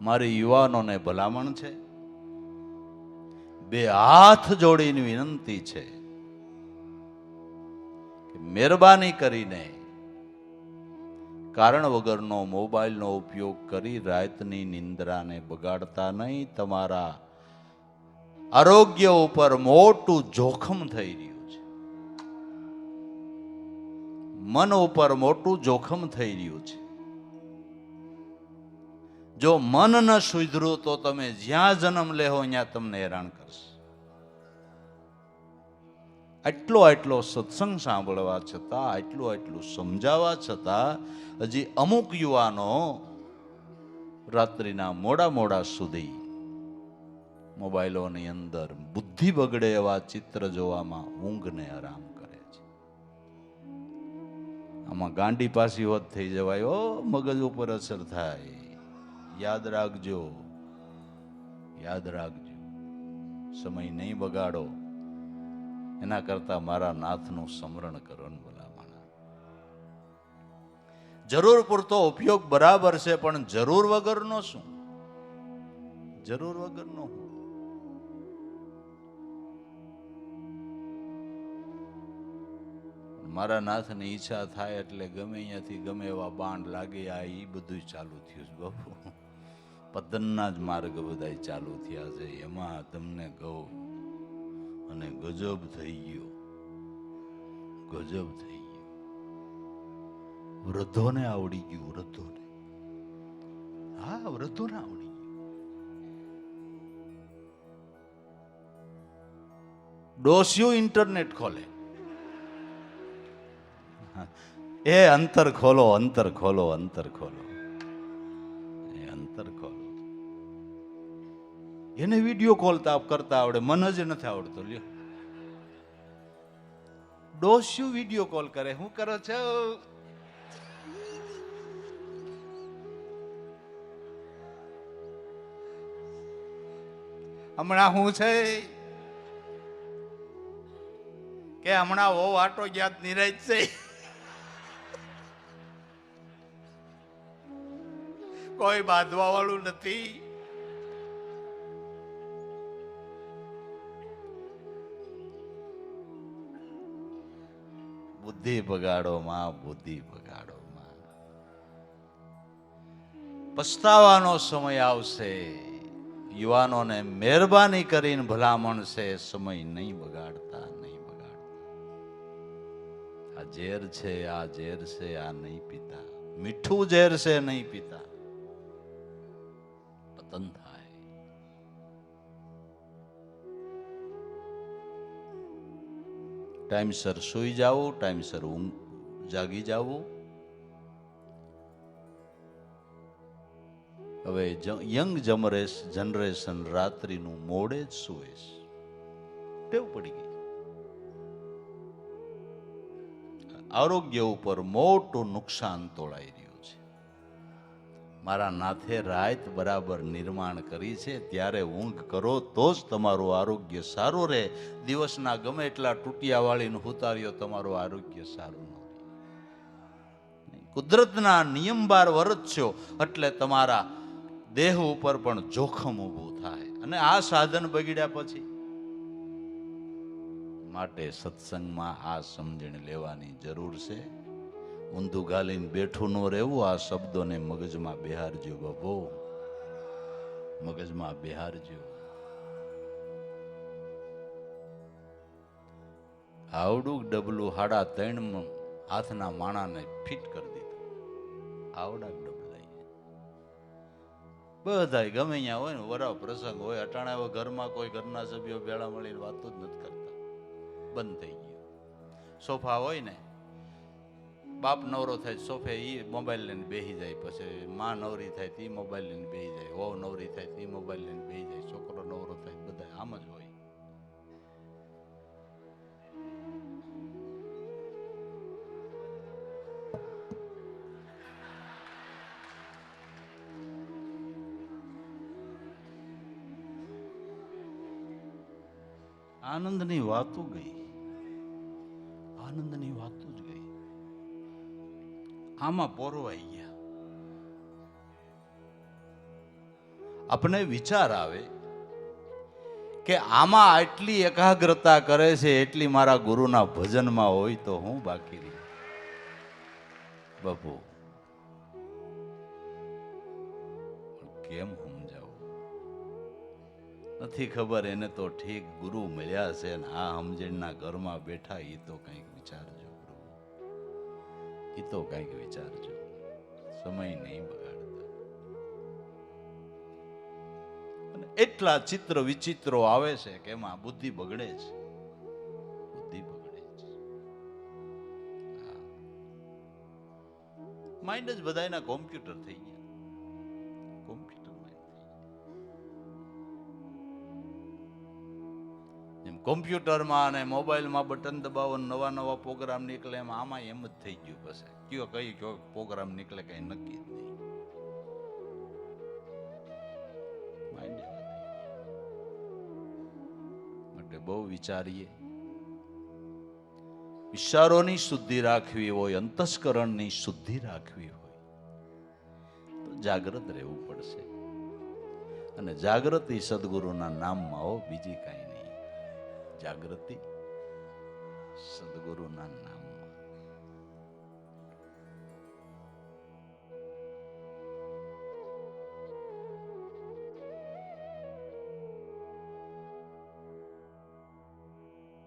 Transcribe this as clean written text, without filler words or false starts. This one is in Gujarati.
મારી યુવાનોને ભલામણ છે, બે હાથ જોડીને વિનંતી છે કે મહેરબાની કરીને કારણ વગરનો મોબાઈલનો ઉપયોગ કરી રાતની નિંદ્રાને બગાડતા નહીં. તમારા આરોગ્ય ઉપર મોટું જોખમ થઈ રહ્યું છે, મન ઉપર મોટું જોખમ થઈ રહ્યું છે. જો મન ન સુધર્યું તો તમે જ્યાં જન્મ લેહો ત્યાં તમને હેરાન કરશે. આટલો સત્સંગ સાંભળવા છતાં, આટલું સમજાવવા છતાં હજી અમુક યુવાનો રાત્રિના મોડા સુધી મોબાઈલોની અંદર બુદ્ધિ બગડે એવા ચિત્ર જોવામાં ઊંઘને આરામ કરે છે. આમાં ગાંડી પાસી હોત થઈ જવાય. ઓ મગજ ઉપર અસર થાય. યાદ રાખજો, યાદ રાખજો, સમય નહીં બગાડો. એના કરતા મારા નાથનું સ્મરણ કરો. જરૂર પૂરતો ઉપયોગ બરાબર છે, પણ જરૂર વગરનો શું? જરૂર વગરનો હું? મારા નાથની ઈચ્છા થાય એટલે ગમે અહીંયાથી ગમે એવા બાંડ લાગે, આ એ બધું ચાલુ થયું છે બાપુ. પતનના જ માર્ગ બધા ચાલુ થયા છે. એમાં તમને કહું, અને ગજબ થઈ ગયો, ગજબ થઈ ગયો. વૃદ્ધોને આવડી ગયું, વૃદ્ધોને. હા, વૃદ્ધોને આવડી ગયું. ડોસિયું ઇન્ટરનેટ ખોલે, એ અંતર ખોલો, અંતર ખોલો, અંતર ખોલો, એ અંતર ખોલો. એને વિડીયો કોલ કરતા આવડે, મને જ નથી આવડતો. લ્યો, ડોસ્યુ વિડીયો કોલ કરે. હું કરો છો? હમણાં હું છે કે હમણાં વો આટો જ્ઞાત નિરાજ છે. કોઈ બાંધવા વાળું નથી. બુદ્ધિ બગાડો માં, બુદ્ધિ બગાડો માં. પસ્તાવાનો સમય આવશે. યુવાનોને મહેરબાની કરીને ભલામણ છે, સમય નહીં બગાડતા, નહીં બગાડતા. આ ઝેર છે, આ ઝેર છે, આ નહીં પીતા. મીઠું ઝેર છે, નહીં પીતા. પતન થાય. ટાઈમસર સુઈ જાવું, ટાઈમસર જાગી જાવું. હવે યંગ જનરેશન રાત્રિનું મોડે જ સુવે છે. ટેવ પડી ગઈ. આરોગ્ય ઉપર મોટું નુકસાન તોળાઈ રહ્યું છે. મારા નાથે રાત બરાબર નિર્માણ કરી છે, ત્યારે ઊંઘ કરો તો જ તમારું આરોગ્ય સારું રહે. દિવસના ગમે એટલા તૂટિયા વાળીને ઉતાર્યો, તમારું આરોગ્ય સારું ન રહે. કુદરતના નિયમ બાર વર્તશો એટલે તમારા દેહ ઉપર પણ જોખમ ઊભું થાય. અને આ સાધન બગડ્યા પછી માટે સત્સંગમાં આ સમજણ લેવાની જરૂર છે. ઊંધું ગાલીને બેઠું ન રહેવું. આ શબ્દોને મગજમાં બેહારજો બાપુ, મગજમાં બેહારજો. આવડું ડબલું 3.5 હાથના માણાને ફિટ કરી દીધું. આવડા ડબલા બધા ગમે અહીંયા હોય ને, વરાવ પ્રસંગ હોય, અટાણા હોય, ઘરમાં કોઈ ઘરના સભ્યો ભેળા મળીને વાતો જ નથી કરતા. બંધ થઈ ગયું. સોફા હોય ને, બાપ નવરો થાય સોફે એ મોબાઈલ લઈને બેસી જાય. પછી માં નવરી થાય તે મોબાઈલ લઈને બેસી જાય. વહુ નવરી થાય તે મોબાઈલ લઈને બેસી જાય. છોકરો નવરો થાય, બધા આમ જ હોય. આનંદની વાતો ગઈ, આનંદની વાતો જ ગઈ. આમાં પોરવાઈ ગયા. આપણે વિચાર આવે કે આમાં આટલી એકાગ્રતા કરે છે એટલી મારા ગુરુના ભજનમાં હોય તો હું બાકી રહી બાપુ. કેમ સમજાવું નથી ખબર એને તો ઠીક ગુરુ મળ્યા છે ને આ સમજણના ઘરમાં બેઠા એ તો કંઈક વિચારજો પ્રભુ, એ તો કંઈક વિચારજો, સમય નહીં બગાડતા. અને એટલા ચિત્ર વિચિત્રો આવે છે કે એમાં બુદ્ધિ બગડે છે, બુદ્ધિ બગડે છે. માઇન્ડ જ બધાયના કોમ્પ્યુટર થઈ ગયા, કોમ્પ્યુટર માઇન્ડ થઈ ગયા. જેમ કોમ્પ્યુટરમાં અને મોબાઈલમાં બટન દબાવો નવા નવા પ્રોગ્રામ નીકળે એમ આમાં એમ જ થઈ ગયું. પછી કયો કયો પ્રોગ્રામ નીકળે કઈ નક્કી જ નહીં. માઇન્ડ માટે બહુ વિચારીએ. વિચારોની શુદ્ધિ રાખવી હોય, અંતસ્કરણની શુદ્ધિ રાખવી હોય તો જાગ્રત રહેવું પડશે. અને જાગૃતિ સદગુરુના નામમાં હો, બીજી કાંઈ નહીં. જાગૃતિ સદગુરુના નામ.